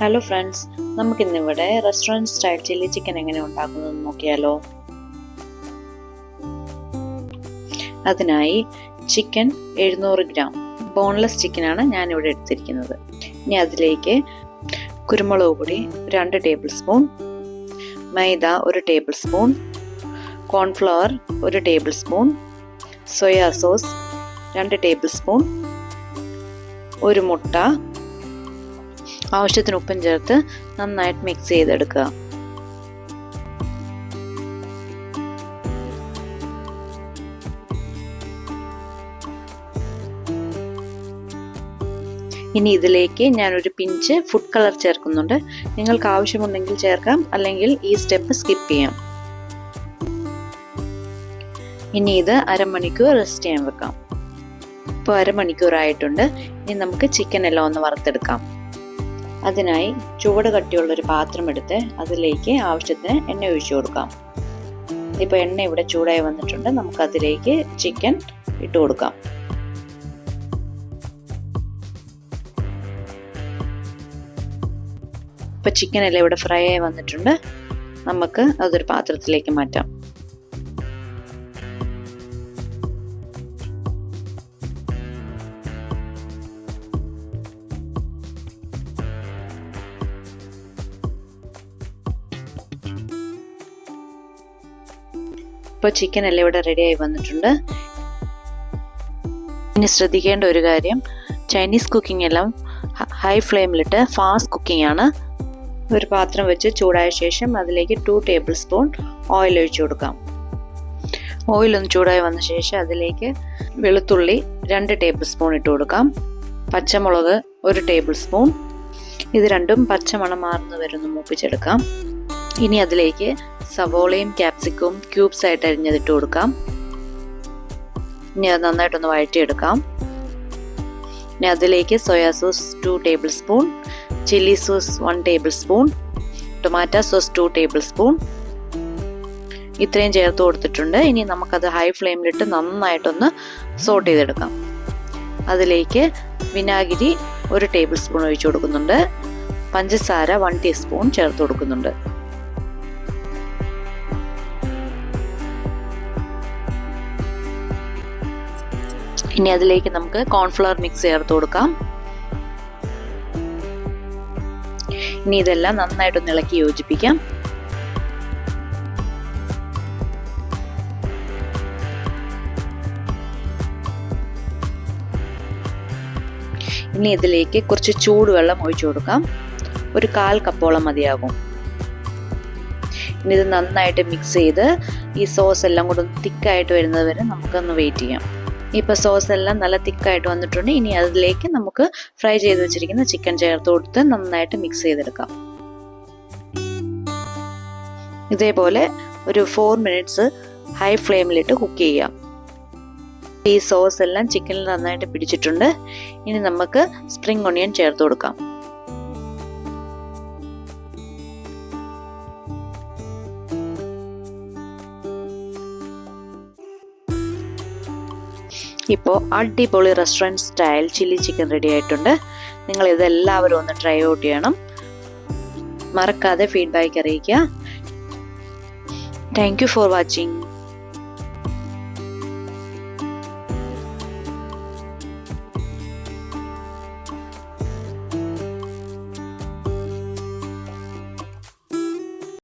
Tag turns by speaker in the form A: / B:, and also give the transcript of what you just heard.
A: Hello friends, നമുക്കിന്നിവിടെ restaurant style chilli chicken എങ്ങനെ ഉണ്ടാക്കുന്നതെന്ന് നോക്കിയാലോ. അതിനായി ചിക്കൻ 700 ഗ്രാം ബോൺലെസ് ചിക്കനാണ് ഞാനിവിടെ എടുത്തിരിക്കുന്നത്. ഇനി അതിലേക്ക് കുരുമുളക് പൊടി 2 ടേബിൾ സ്പൂൺ, മൈദ 1 table spoon, cornflour 1 table spoon, soya sauce 2 table spoon, ഒരു മുട്ട, ആവശ്യത്തിന് ഉപ്പും ചേർത്ത് നന്നായിട്ട് മിക്സ് ചെയ്തെടുക്കുക. ഇനി ഇതിലേക്ക് ഞാനൊരു പിഞ്ച് ഫുഡ് കളർ ചേർക്കുന്നുണ്ട്. നിങ്ങൾക്ക് ആവശ്യമുണ്ടെങ്കിൽ ചേർക്കാം, അല്ലെങ്കിൽ ഈ സ്റ്റെപ്പ് സ്കിപ്പ് ചെയ്യാം. ഇനി ഇത് അരമണിക്കൂർ റെസ്റ്റ് ചെയ്യാൻ വെക്കാം. ഇപ്പോൾ അരമണിക്കൂറായിട്ടുണ്ട്. ഇനി നമുക്ക് ചിക്കൻ എല്ലാം ഒന്ന് വറുത്തെടുക്കാം. അതിനായി ചുവട് കട്ടിയുള്ളൊരു പാത്രം എടുത്ത് അതിലേക്ക് ആവശ്യത്തിന് എണ്ണ ഒഴിച്ചു കൊടുക്കാം. ഇപ്പോൾ എണ്ണ ഇവിടെ ചൂടായി വന്നിട്ടുണ്ട്. നമുക്കതിലേക്ക് ചിക്കൻ ഇട്ട് കൊടുക്കാം. ഇപ്പോൾ ചിക്കൻ എല്ലാം ഇവിടെ ഫ്രൈ ആയി വന്നിട്ടുണ്ട്. നമുക്ക് അതൊരു പാത്രത്തിലേക്ക് മാറ്റാം. ഇപ്പോൾ ചിക്കൻ എല്ലാം ഇവിടെ റെഡിയായി വന്നിട്ടുണ്ട്. ഇനി ശ്രദ്ധിക്കേണ്ട ഒരു കാര്യം, ചൈനീസ് കുക്കിംഗ് എല്ലാം ഹൈ ഫ്ലെയിമിലിട്ട് ഫാസ്റ്റ് കുക്കിംഗ് ആണ്. ഒരു പാത്രം വെച്ച് ചൂടായ ശേഷം അതിലേക്ക് 2 ടേബിൾ സ്പൂൺ ഓയിൽ ഒഴിച്ചു കൊടുക്കാം. ഓയിലൊന്ന് ചൂടായി വന്ന ശേഷം അതിലേക്ക് വെളുത്തുള്ളി 2 ടേബിൾ സ്പൂൺ ഇട്ട് കൊടുക്കാം. പച്ചമുളക് 1 ടേബിൾ സ്പൂൺ. ഇത് രണ്ടും പച്ചമണം മാറുന്ന വരെ ഒന്ന് മൂപ്പിച്ചെടുക്കാം. ഇനി അതിലേക്ക് സവോളയും ക്യാപ്സിക്കവും ക്യൂബ്സ് ആയിട്ട് അരിഞ്ഞതിട്ട് കൊടുക്കാം. ഇനി അത് നന്നായിട്ടൊന്ന് വഴറ്റിയെടുക്കാം. ഇനി അതിലേക്ക് soya sauce 2 table spoon, chilli sauce 1 table spoon, tomato sauce 2 table spoon ഇത്രയും ചേർത്ത് കൊടുത്തിട്ടുണ്ട്. ഇനി നമുക്കത് ഹൈ ഫ്ലെയിമിലിട്ട് നന്നായിട്ടൊന്ന് സോട്ട് ചെയ്തെടുക്കാം. അതിലേക്ക് വിനാഗിരി 1 ടേബിൾ സ്പൂൺ ഒഴിച്ചു കൊടുക്കുന്നുണ്ട്. പഞ്ചസാര 1 ടീസ്പൂൺ ചേർത്ത് കൊടുക്കുന്നുണ്ട്. ഇനി അതിലേക്ക് നമുക്ക് കോൺഫ്ലവർ മിക്സ് ചേർത്ത് കൊടുക്കാം. ഇനി ഇതെല്ലാം നന്നായിട്ടൊന്ന് ഇളക്കി യോജിപ്പിക്കാം. ഇനി ഇതിലേക്ക് കുറച്ച് ചൂടുവെള്ളം ഒഴിച്ചു കൊടുക്കാം. ഒരു 1/4 കപ്പോളം മതിയാകും. ഇനി ഇത് നന്നായിട്ട് മിക്സ് ചെയ്ത് ഈ സോസ് എല്ലാം കൂടെ ഒന്ന് തിക്കായിട്ട് വരുന്നത് വരെ നമുക്കൊന്ന് വെയിറ്റ് ചെയ്യാം. ഇപ്പോൾ സോസ് എല്ലാം നല്ല തിക്കായിട്ട് വന്നിട്ടുണ്ട്. ഇനി അതിലേക്ക് നമുക്ക് ഫ്രൈ ചെയ്ത് വെച്ചിരിക്കുന്ന ചിക്കൻ ചേർത്ത് കൊടുത്ത് നന്നായിട്ട് മിക്സ് ചെയ്തെടുക്കാം. ഇതേപോലെ ഒരു 4 മിനിറ്റ്സ് ഹൈ ഫ്ലെയിമിലിട്ട് കുക്ക് ചെയ്യാം. ഈ സോസ് എല്ലാം ചിക്കനിൽ നന്നായിട്ട് പിടിച്ചിട്ടുണ്ട്. ഇനി നമുക്ക് സ്പ്രിംഗ് ഒണിയൻ ചേർത്ത് കൊടുക്കാം. ഇപ്പോൾ അടിപൊളി restaurant style chilli chicken ready ആയിട്ടുണ്ട്. നിങ്ങൾ ഇതെല്ലാവരും ഒന്ന് ട്രൈ ഔട്ട് ചെയ്യണം. മറക്കാതെ ഫീഡ്ബാക്ക് അറിയിക്കുക. Thank you for watching.